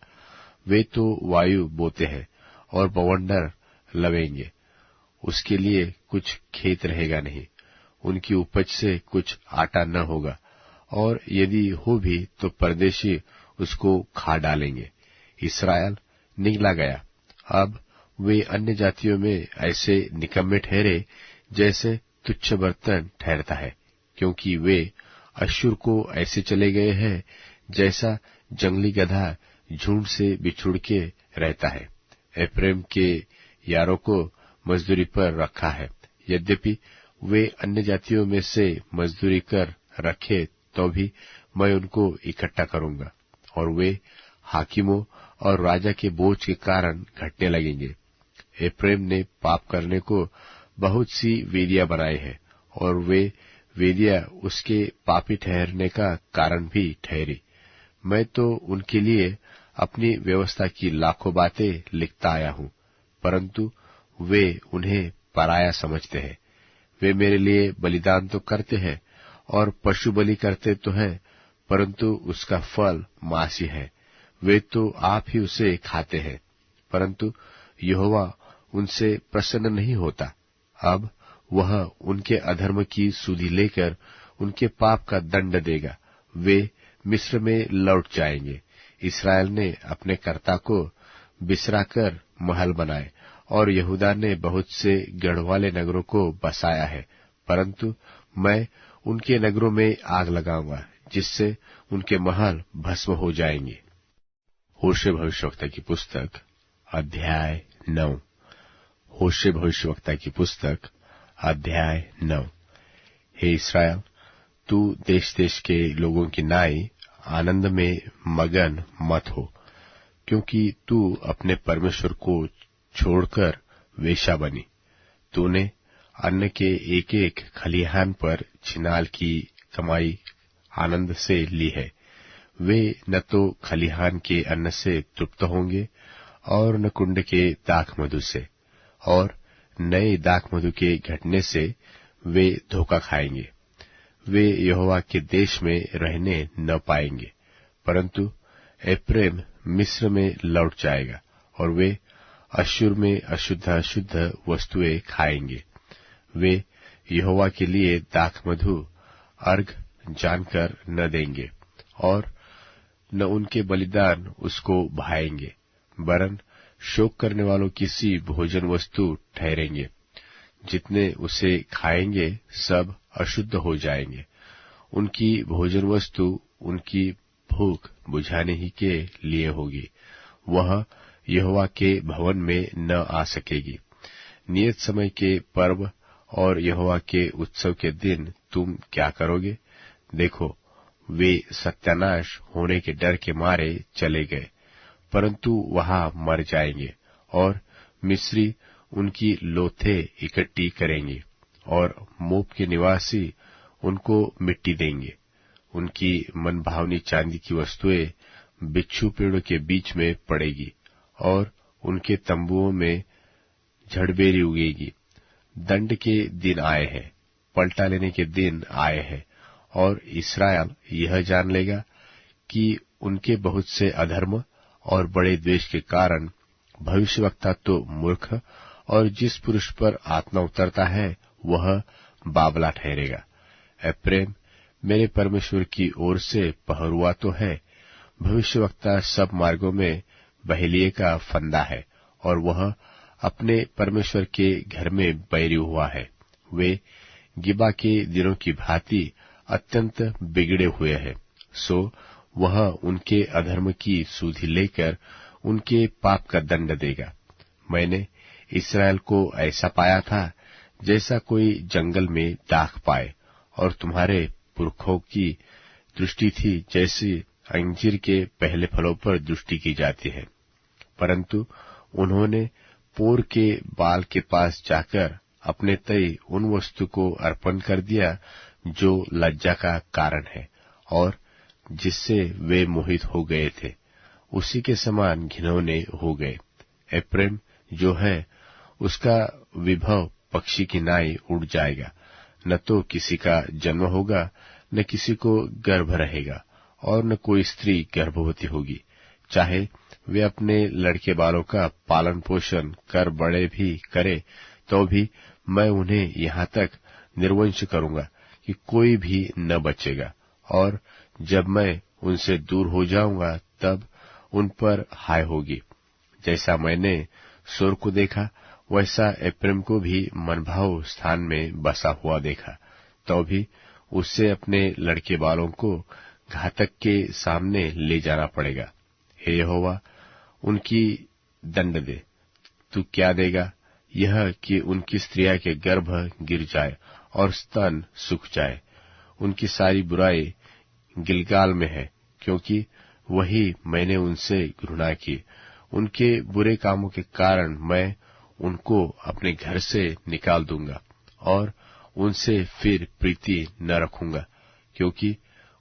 वे तो वायु बोते हैं और बवंडर लवेंगे, उसके लिए कुछ खेत रहेगा नहीं, उनकी उपज से कुछ आटा न होगा, और यदि हो भी तो परदेशी उसको खा डालेंगे। इस्राएल निगला गया। अब वे अन्य जातियों में ऐसे निकम्मे ठहरे जैसे तुच्छ बर्तन ठहरता है, क्योंकि वे अश्शूर को ऐसे चले गए हैं जैसा जंगली गधा झुंड से बिछुड़ के रहता है। एफ्रेम के यारों को मजदूरी पर रखा है, यद्यपि वे अन्य जातियों में से मजदूरी कर रखे तो भी मैं उनको इकट्ठा करूंगा, और वे हाकिमों और राजा के बोझ के कारण घटने लगेंगे। एफ्रेम ने पाप करने को बहुत सी वेदियां बनाई है, और वे वेदियां उसके पापी ठहरने का कारण भी ठहरी। मैं तो उनके लिए अपनी व्यवस्था की लाखों बातें लिखता आया हूं, परंतु वे उन्हें पराया समझते हैं। वे मेरे लिए बलिदान तो करते हैं और पशु बलि करते तो हैं, परंतु उसका फल मांस ही है। वे तो आप ही उसे खाते हैं, परंतु यहोवा उनसे प्रसन्न नहीं होता। अब वह उनके अधर्म की सुधि लेकर उनके पाप का दंड देगा। वे मिस्र में लौट जाएंगे। इस्राएल ने अपने कर्ता को बिसराकर महल बनाए, और यहूदा ने बहुत से गढ़ वाले नगरों को बसाया है, परंतु मैं उनके नगरों में आग लगाऊंगा, जिससे उनके महल भस्म हो जाएंगे। होशे भविष्यवक्ता की पुस्तक अध्याय 9। होशे भविष्यवक्ता की पुस्तक अध्याय 9। हे इस्राएल, तू देश देश के लोगों की नाई आनंद में मगन मत हो, क्योंकि तू अपने परमेश्वर को छोड़कर वेश्या बनी। तूने अन्न के एक एक खलिहान पर छिनाल की कमाई आनंद से ली है। वे न तो खलिहान के अन्न से तृप्त होंगे और न कुंड के दाख मधु से, और नए दाख मधु के घटने से वे धोखा खाएंगे। वे यहोवा के देश में रहने न पाएंगे, परंतु एफ्रेम मिस्र में लौट जाएगा, और वे अश्शूर में अशुद्ध अशुद्ध वस्तुएं खाएंगे। वे यहोवा के लिए दाख मधु अर्घ जानकर न देंगे, और न उनके बलिदान उसको भाएंगे, वरन शोक करने वालों की सी भोजन वस्तु ठहरेंगे। जितने उसे खाएंगे सब अशुद्ध हो जाएंगे। उनकी भोजन वस्तु उनकी भूख बुझाने ही के लिए होगी, वह यहोवा के भवन में न आ सकेगी। नियत समय के पर्व और यहोवा के उत्सव के दिन तुम क्या करोगे? देखो, वे सत्यानाश होने के डर के मारे चले गए, परंतु वहां मर जाएंगे, और मिस्री उनकी लोथे इकट्ठी करेंगे, और मोप के निवासी उनको मिट्टी देंगे। उनकी मनभावनी चांदी की वस्तुएं बिच्छू पेड़ों के बीच में पड़ेगी, और उनके तंबुओं में झड़बेरी उगेगी। दंड के दिन आए हैं, पलटा लेने के दिन आए हैं, और इस्राएल यह जान लेगा कि उनके बहुत से अधर्म और बड़े द्वेष के कारण भविष्यवक्ता तो मूर्ख, और जिस पुरुष पर आत्मा उतरता है वह बाबला ठहरेगा। एफ्रेम मेरे परमेश्वर की ओर से पहरुआ तो है, भविष्यवक्ता सब मार्गों में बहेलिये का फंदा है, और वह अपने परमेश्वर के घर में बैरी हुआ है। वे गिबा के दिनों की भांति अत्यंत बिगड़े हुए हैं, सो वह उनके अधर्म की सुधि लेकर उनके पाप का दंड देगा। मैंने इस्राएल को ऐसा पाया था जैसा कोई जंगल में दाख पाए, और तुम्हारे पुरखों की दृष्टि थी जैसी अंजीर के पहले फलों पर दृष्टि की जाती है। परंतु उन्होंने पोर के बाल के पास जाकर अपने तय उन वस्तु को अर्पण कर दिया जो लज्जा का कारण है और जिससे वे मोहित हो गए थे, उसी के समान घिनौने हो गए। एप्रैम जो है उसका विभव पक्षी की नाई उड़ जाएगा, न तो किसी का जन्म होगा, न किसी को गर्भ रहेगा, और न कोई स्त्री गर्भवती होगी। चाहे वे अपने लड़के बालों का पालन पोषण कर बड़े भी करे, तो भी मैं उन्हें यहाँ तक निर्वंश करूंगा कि कोई भी न बचेगा, और जब मैं उनसे दूर हो जाऊंगा तब उन पर हाय होगी। जैसा मैंने सोर को देखा वैसा एप्रैम को भी मनभाव स्थान में बसा हुआ देखा, तो भी उससे अपने लड़के बालों को घातक के सामने ले जाना पड़ेगा। हे यहोवा, उनकी दंड दे। तू क्या देगा? यह कि उनकी स्त्रियां के गर्भ गिर जाए और स्तन सूख जाए। उनकी सारी बुराई गिलगाल में है, क्योंकि वही मैंने उनसे घृणा की। उनके बुरे कामों के कारण मैं उनको अपने घर से निकाल दूंगा और उनसे फिर प्रीति न रखूंगा, क्योंकि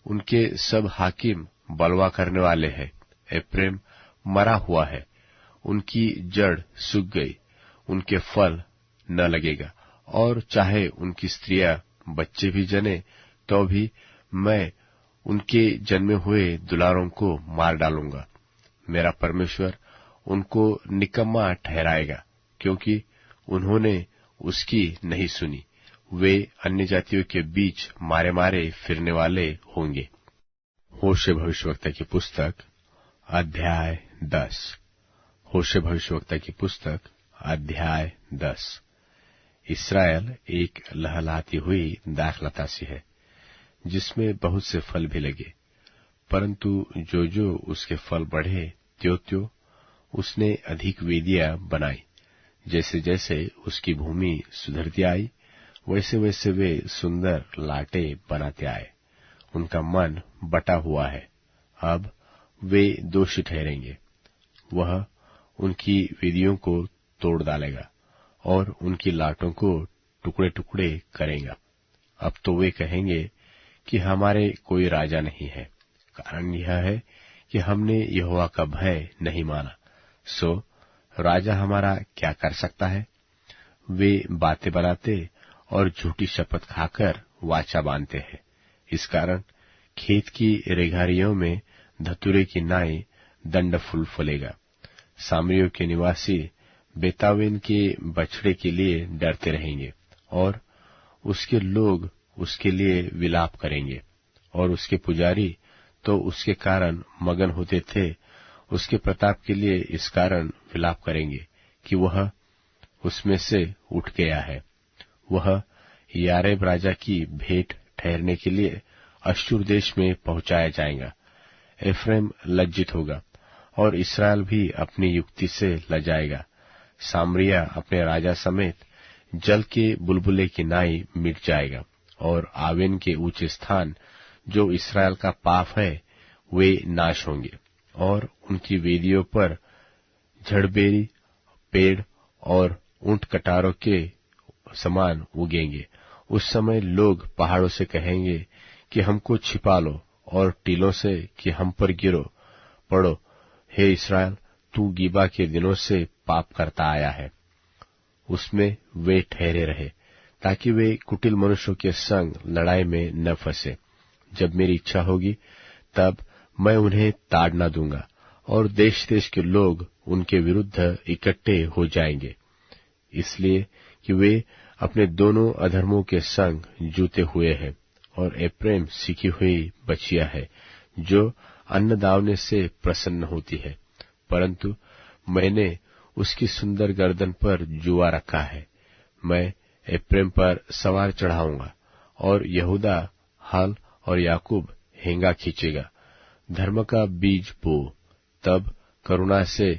उनके सब हाकिम बलवा करने वाले हैं। एप्रैम मरा हुआ है, उनकी जड़ सूख गई, उनके फल न लगेगा, और चाहे उनकी स्त्रियां बच्चे भी जने, तो भी मैं उनके जन्मे हुए दुलारों को मार डालूंगा। मेरा परमेश्वर उनको निकम्मा ठहराएगा, क्योंकि उन्होंने उसकी नहीं सुनी। वे अन्य जातियों के बीच मारे मारे फिरने वाले होंगे। होशे भविष्यवक्ता की पुस्तक अध्याय 10। होशे भविष्यवक्ता की पुस्तक अध्याय 10। इस्राएल एक लहलहाती हुई दाखलता सी है, जिसमें बहुत से फल भी लगे, परंतु जो जो उसके फल बढ़े त्यों त्यों उसने अधिक वेदियां बनाई। जैसे जैसे उसकी भूमि सुधरती आई, वैसे वैसे वे सुंदर लाटे बनाते आए। उनका मन बटा हुआ है, अब वे दोषी ठहरेंगे। वह उनकी वेदियों को तोड़ डालेगा और उनकी लाटों को टुकड़े टुकड़े करेगा। अब तो वे कहेंगे कि हमारे कोई राजा नहीं है। कारण यह है कि हमने यहोवा का भय नहीं माना। सो राजा हमारा क्या कर सकता है? वे बातें बनाते और झूठी शपथ खाकर वाचा बांधते हैं। इस कारण खेत की रेघारियों में धतूरे की नाई दंड फूल फलेगा। सामरियों के निवासी बेतावेन के बछड़े के लिए डरते रहेंगे, और उसके लोग उसके लिए विलाप करेंगे, और उसके पुजारी तो उसके कारण मगन होते थे। उसके प्रताप के लिए इस कारण विलाप करेंगे कि वह उसमें से उठ गया है। वह यारेब राजा की भेंट ठहरने के लिए अश्शूर देश में पहुंचाया जाएगा। एफ्रेम लज्जित होगा और इस्राएल भी अपनी युक्ति से लजाएगा। सामरिया अपने राजा समेत जल के बुलबुले की नाई मिट जाएगा, और आवेन के ऊंचे स्थान जो इस्राएल का पाप है वे नाश होंगे, और उनकी वेदियों पर झड़बेरी पेड़ और ऊंट कटारों के समान उगेंगे। उस समय लोग पहाड़ों से कहेंगे कि हमको छिपा लो, और टीलों से कि हम पर गिरो पड़ो। हे इस्राएल, तू गिबा के दिनों से पाप करता आया है। उसमें वे ठहरे रहे, ताकि वे कुटिल मनुष्यों के संग लड़ाई में न फंसे। जब मेरी इच्छा होगी तब मैं उन्हें ताड़ न दूंगा, और देश देश के लोग उनके विरुद्ध इकट्ठे हो जाएंगे, इसलिए कि वे अपने दोनों अधर्मों के संग जूते हुए हैं। और एप्रैम सीखी हुई बछिया है, जो अन्न दावने से प्रसन्न होती है, परंतु मैंने उसकी सुंदर गर्दन पर जुआ रखा है। मैं एप्रैम पर सवार चढ़ाऊंगा, और यहूदा हल और याकूब हेंगा खींचेगा। धर्म का बीज बो, तब करुणा से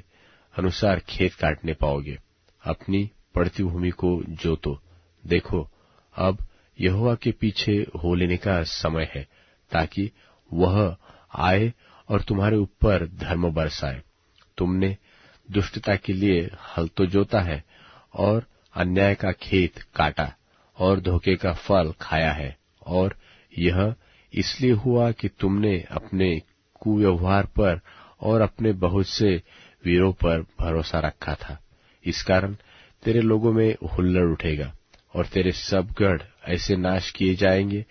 अनुसार खेत काटने पाओगे। अपनी पड़ती भूमि को जोतो। देखो, अब यहोवा के पीछे हो लेने का समय है, ताकि वह आए और तुम्हारे ऊपर धर्म बरसाए। तुमने दुष्टता के लिए हल तो जोता है और अन्याय का खेत काटा और धोखे का फल खाया है, और यह इसलिए हुआ कि तुमने अपने कुव्यवहार पर और अपने बहुत से वीरों पर भरोसा रखा था। इस कारण तेरे लोगों में हुल्लड़ उठेगा और तेरे सब गढ़ ऐसे नाश किए जाएंगे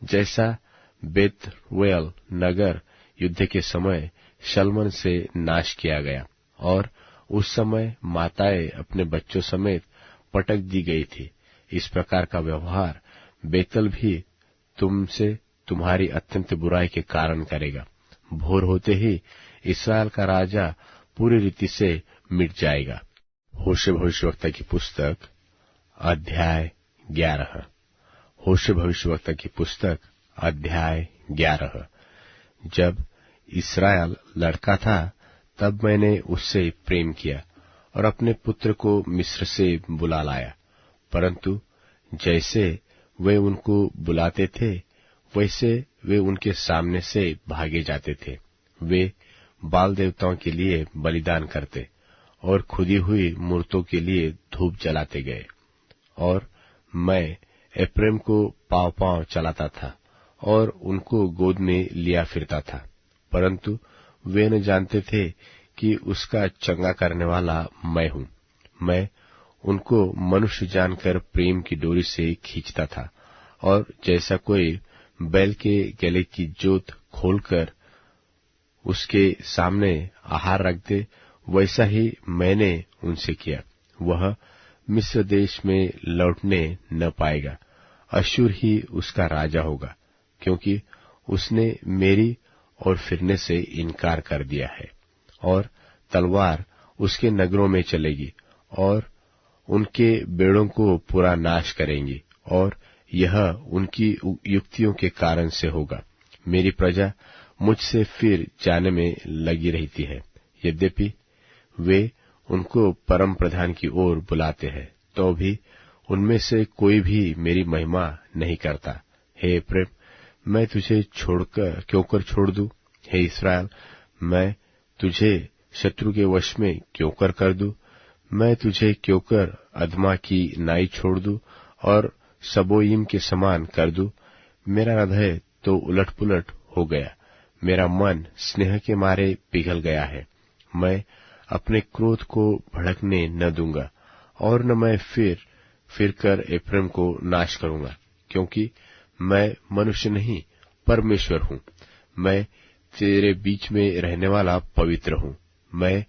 जैसा बेतवेल नगर युद्ध के समय शलमन से नाश किया गया, और उस समय माताएं अपने बच्चों समेत पटक दी गई थी। इस प्रकार का व्यवहार बेतल भी तुमसे तुम्हारी अत्यंत बुराई के कारण करेगा। भोर होते ही इस्राएल का राजा पूरी रीति से मिट जाएगा। होशे भविष्यवक्ता की पुस्तक अध्याय 11। होशे भविष्यवक्ता की पुस्तक अध्याय 11। जब इस्राएल लड़का था, तब मैंने उससे प्रेम किया और अपने पुत्र को मिस्र से बुला लाया। परंतु जैसे वे उनको बुलाते थे, वैसे वे उनके सामने से भागे जाते थे। वे बाल देवताओं के लिए बलिदान करते और खुदी हुई मूर्तों के लिए धूप जलाते गए। और मैं एप्रैम को पांव पांव चलाता था और उनको गोद में लिया फिरता था, परंतु वे न जानते थे कि उसका चंगा करने वाला मैं हूँ। मैं उनको मनुष्य जानकर प्रेम की डोरी से खींचता था, और जैसा कोई बैल के गले की जोत खोलकर उसके सामने आहार रख दे, वैसा ही मैंने उनसे किया। वह मिस्र देश में लौटने न पाएगा। अश्शूर ही उसका राजा होगा, क्योंकि उसने मेरी और फिरने से इनकार कर दिया है। और तलवार उसके नगरों में चलेगी और उनके बेड़ों को पूरा नाश करेंगी, और यह उनकी युक्तियों के कारण से होगा। मेरी प्रजा मुझसे फिर जाने में लगी रहती है। यद्यपि वे उनको परम प्रधान की ओर बुलाते हैं, तो भी उनमें से कोई भी मेरी महिमा नहीं करता। हे प्रेम, मैं तुझे छोड़कर क्यों छोड़ दूं? हे इस्राएल, मैं तुझे शत्रु के वश में क्यों कर दूं? मैं तुझे क्यों अदमा की नाई छोड़ दूं और सबोईम के समान कर दूं? मेरा हृदय तो उलट पुलट हो गया, मेरा मन स्नेह के मारे पिघल गया है। मैं अपने क्रोध को भड़कने न दूंगा, और न मैं फिर कर एप्रैम को नाश करूंगा, क्योंकि मैं मनुष्य नहीं परमेश्वर हूँ। मैं तेरे बीच में रहने वाला पवित्र हूँ। मैं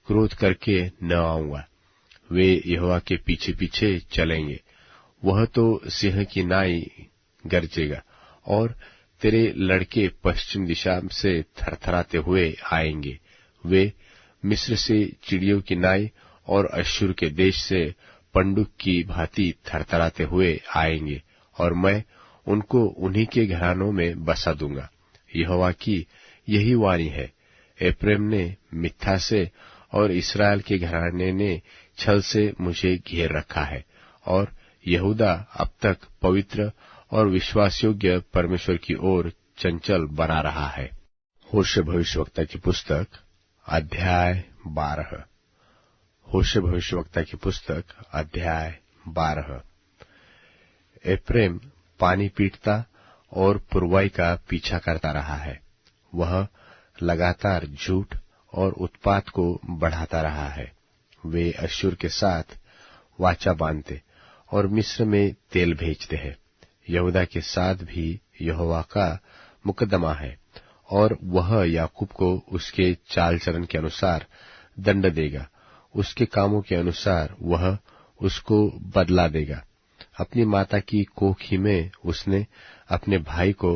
क्रोध करके न आऊंगा। वे यहोवा के पीछे पीछे चलेंगे। वह तो सिंह की नाई गरजेगा, और तेरे लड़के पश्चिम दिशा से थरथराते हुए आएंगे। वे मिस्र से चिड़ियों की नाई और अश्शूर के देश से पंडुक की भांति थरथराते हुए आएंगे, और मैं उनको उन्हीं के घरानों में बसा दूंगा। यहोवा की यही वाणी है। एप्रैम ने मिथ्या से और इस्राएल के घराने ने छल से मुझे घेर रखा है, और यहूदा अब तक पवित्र और विश्वासयोग्य परमेश्वर की ओर चंचल बना रहा है। होशे भविष्यवक्ता की पुस्तक अध्याय 12। होशे भविष्यवक्ता की पुस्तक अध्याय 12। एप्रैम पानी पीटता और पुरवाई का पीछा करता रहा है। वह लगातार झूठ और उत्पात को बढ़ाता रहा है। वे अश्शूर के साथ वाचा बांधते और मिस्र में तेल भेजते हैं। यहूदा के साथ भी यहोवा का मुकदमा है, और वह याकूब को उसके चाल चलन के अनुसार दंड देगा। उसके कामों के अनुसार वह उसको बदला देगा। अपनी माता की कोख ही में उसने अपने भाई को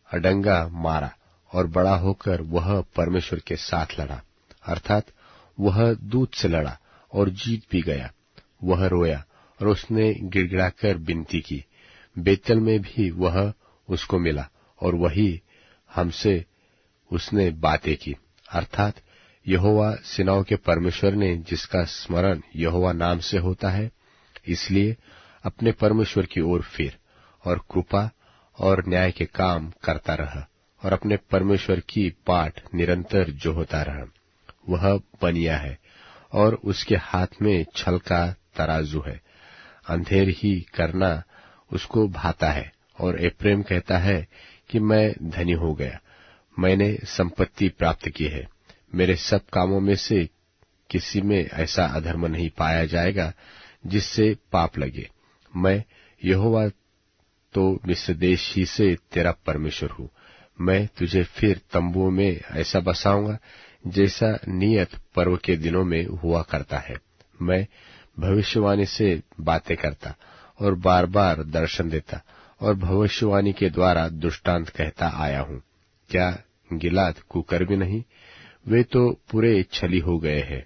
अडंगा मारा, और बड़ा होकर वह परमेश्वर के साथ लड़ा, अर्थात वह दूत से लड़ा और जीत भी गया। वह रोया और उसने गिड़गिड़ाकर विनती की। बेतल में भी वह उसको मिला, और वही हमसे उसने बातें की, अर्थात यहोवा सेनाओं के परमेश्वर ने, जिसका स्मरण यहोवा नाम से होता है, इसलिए अपने परमेश्वर की ओर फिर और कृपा और न्याय के काम करता रहा और अपने परमेश्वर की बाट निरंतर जो होता रहा। वह बनिया है और उसके हाथ में छल का तराजू है। अंधेर ही करना उसको भाता है और एप्रेम कहता है कि मैं धनी हो गया, मैंने संपत्ति प्राप्त की है। मेरे सब कामों में से किसी में ऐसा अधर्म नहीं पाया जाएगा जिससे पाप लगे। मैं यहोवा तो मिस्र देश ही से तेरा परमेश्वर हूँ। मैं तुझे फिर तंबुओं में ऐसा बसाऊंगा जैसा नियत पर्व के दिनों में हुआ करता है। मैं भविष्यवाणी से बातें करता और बार बार दर्शन देता और भविष्यवाणी के द्वारा दृष्टांत कहता आया हूँ। क्या गिलाद कुकर्मी नहीं? वे तो पूरे छली हो गए हैं।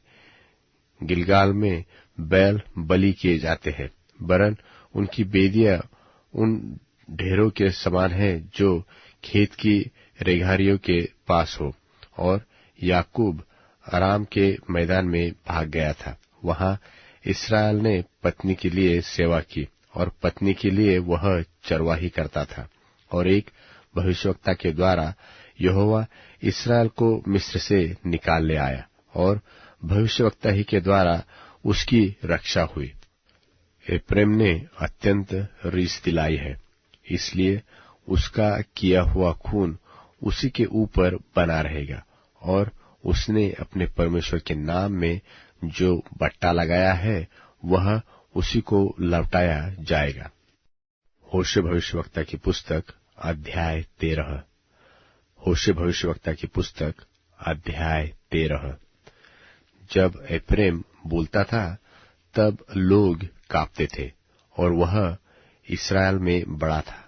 गिलगाल में बैल बलि किए जाते हैं, वरन उनकी बेदियां उन ढेरों के समान है जो खेत की रेघारियों के पास हो। और याकूब अराम के मैदान में भाग गया था। वहां इस्राएल ने पत्नी के लिए सेवा की और पत्नी के लिए वह चरवाही करता था। और एक भविष्यवक्ता के द्वारा यहोवा इस्राएल को मिस्र से निकाल ले आया और भविष्यवक्ता ही के द्वारा उसकी रक्षा हुई। एप्रेम ने अत्यंत रीस दिलाई है, इसलिए उसका किया हुआ खून उसी के ऊपर बना रहेगा और उसने अपने परमेश्वर के नाम में जो बट्टा लगाया है वह उसी को लौटाया जाएगा। होशे भविष्यवक्ता की पुस्तक अध्याय 13। होशे भविष्यवक्ता की पुस्तक अध्याय 13। जब एप्रेम बोलता था तब लोग कांपते थे और वह इस्राएल में बड़ा था,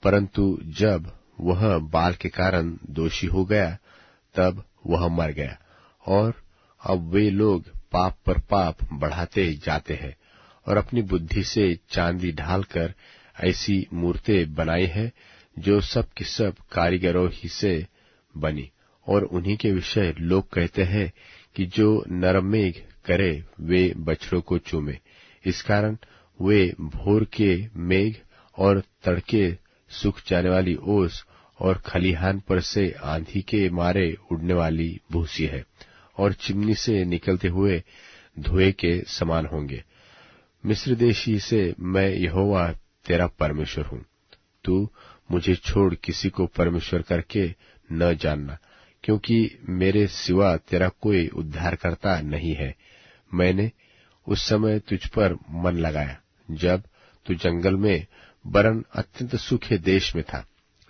परंतु जब वह बाल के कारण दोषी हो गया तब वह मर गया। और अब वे लोग पाप पर पाप बढ़ाते जाते हैं और अपनी बुद्धि से चांदी ढालकर ऐसी मूर्तें बनाई है जो सब की सब कारीगरों ही से बनी। और उन्हीं के विषय लोग कहते हैं कि जो नरमेघ करे वे बछड़ों को चूमे। इस कारण वे भोर के मेघ और तड़के सूख जाने वाली ओस और खलिहान पर से आंधी के मारे उड़ने वाली भूसी है और चिमनी से निकलते हुए धुएं के समान होंगे। मिस्र देशी से मैं यहोवा तेरा परमेश्वर हूँ। तू मुझे छोड़ किसी को परमेश्वर करके न जानना, क्योंकि मेरे सिवा तेरा कोई उद्धारकर्ता नहीं है। मैंने उस समय तुझ पर मन लगाया जब तू जंगल में वरन अत्यंत सूखे देश में था।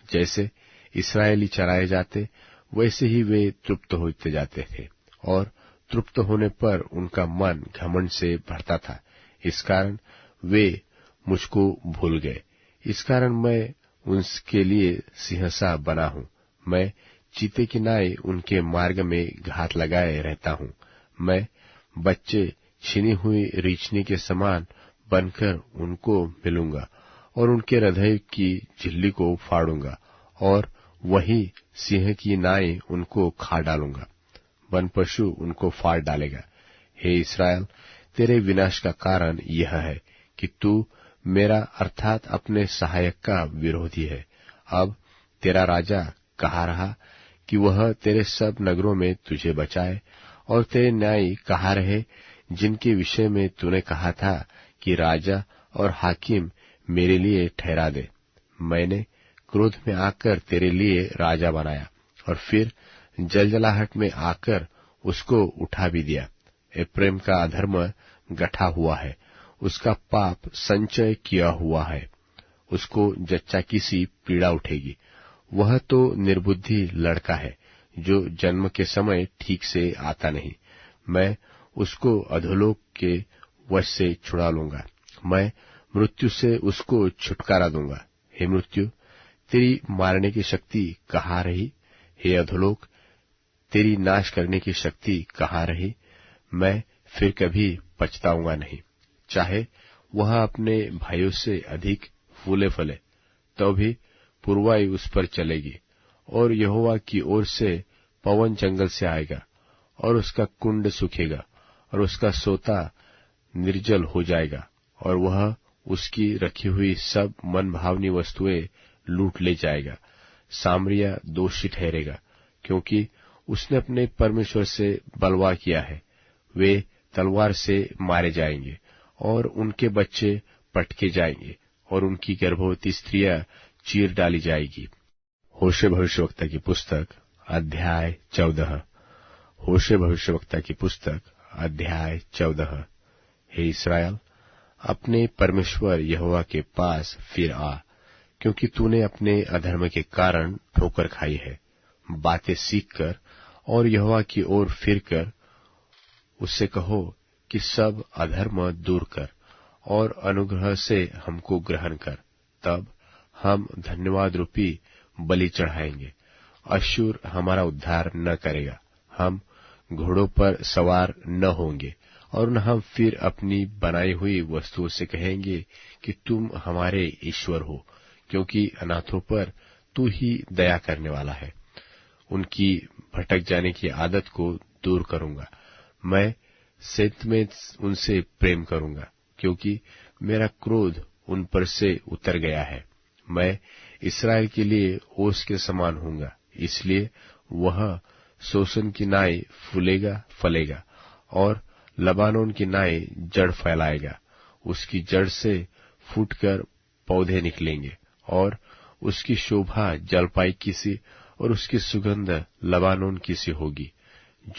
जैसे इस्राएली चराए जाते वैसे ही वे तृप्त होते जाते थे और तृप्त होने पर उनका मन घमंड से भरता था। इस कारण वे मुझको भूल गए। इस कारण मैं उनके लिए सिंहसा बना हूँ। मैं चीते की नाई उनके मार्ग में घात लगाए रहता हूँ। मैं बच्चे छीनी हुई रीछनी के समान बनकर उनको मिलूंगा और उनके हृदय की झिल्ली को फाड़ूंगा और वही सिंह की नाई उनको खा डालूंगा। वन पशु उनको फाड़ डालेगा। हे इस्राएल, तेरे विनाश का कारण यह है कि तू मेरा अर्थात अपने सहायक का विरोधी है। अब तेरा राजा कहाँ रहा कि वह तेरे सब नगरों में तुझे बचाए? और तेरे न्यायी कहाँ रहे जिनके विषय में तूने कहा था कि राजा और हाकिम मेरे लिए ठहरा दे? मैंने क्रोध में आकर तेरे लिए राजा बनाया और फिर जलजलाहट में आकर उसको उठा भी दिया। एप्रेम का अधर्म गठा हुआ है, उसका पाप संचय किया हुआ है। उसको जच्चा की सी पीड़ा उठेगी। वह तो निर्बुद्धि लड़का है जो जन्म के समय ठीक से आता नहीं। मैं उसको अधोलोक के वश से छुड़ा लूंगा। मैं मृत्यु से उसको छुटकारा दूंगा। हे मृत्यु, तेरी मारने की शक्ति कहाँ रही? हे अधोलोक, तेरी नाश करने की शक्ति कहाँ रही? मैं फिर कभी पछताऊंगा नहीं। चाहे वह अपने भाइयों से अधिक फूले फले तो भी पुरवाई उस पर चलेगी और यहोवा की ओर से पवन जंगल से आएगा, और उसका कुंड सूखेगा, और उसका सोता निर्जल हो जाएगा, और वह उसकी रखी हुई सब मनभावनी वस्तुएं लूट ले जाएगा। सामरिया दोषी ठहरेगा, क्योंकि उसने अपने परमेश्वर से बलवा किया है। वे तलवार से मारे जाएंगे, और उनके बच्चे पटके जाएंगे, और उनकी गर्भवती स्त्रियां चीर डाली जाएगी। होशे भविष्यवक्ता की पुस्तक अध्याय 14। होशे भविष्यवक्ता की पुस्तक अध्याय 14। हे इस्राएल, अपने परमेश्वर यहोवा के पास फिर आ, क्योंकि तूने अपने अधर्म के कारण ठोकर खाई है। बातें सीखकर और यहोवा की ओर फिरकर उससे कहो कि सब अधर्म दूर कर और अनुग्रह से हमको ग्रहण कर। तब हम धन्यवाद रूपी बलि चढ़ाएंगे। अश्शूर हमारा उद्धार न करेगा। हम घोड़ों पर सवार न होंगे, और न हम फिर अपनी बनाई हुई वस्तुओं से कहेंगे कि तुम हमारे ईश्वर हो, क्योंकि अनाथों पर तू ही दया करने वाला है। उनकी भटक जाने की आदत को दूर करूंगा। मैं सत्य में उनसे प्रेम करूंगा, क्योंकि मेरा क्रोध उन पर से उतर गया है। मैं इस्राएल के लिए ओस के समान हूंगा, इसलिए वह सोसन की नाई फूलेगा फलेगा, और लबानोन की नाई जड़ फैलाएगा। उसकी जड़ से फूटकर पौधे निकलेंगे, और उसकी शोभा जलपाई की सी और उसकी सुगंध लबानोन की सी होगी।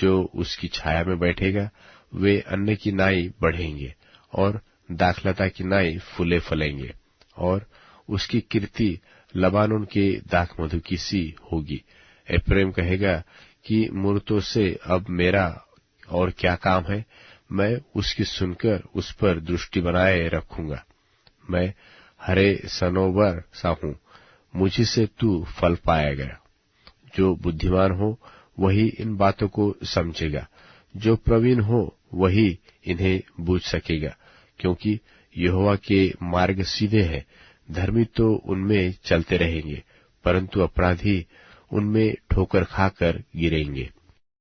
जो उसकी छाया में बैठेगा वे अन्न की नाई बढ़ेंगे, और दाखलता की नाई फूले फलेंगे, और उसकी कीर्ति लबानोन के दाख मधु की सी होगी। एफ्रेम कहेगा कि मूर्तों से अब मेरा और क्या काम है। मैं उसकी सुनकर उस पर दृष्टि बनाए रखूंगा। मैं हरे सनोवर सा हूं, मुझी से तू फल पाएगा। जो बुद्धिमान हो वही इन बातों को समझेगा, जो प्रवीण हो वही इन्हें बूझ सकेगा। क्योंकि यहोवा के मार्ग सीधे हैं, धर्मी तो उनमें चलते रहेंगे, परंतु अपराधी उनमें ठोकर खाकर गिरेंगे।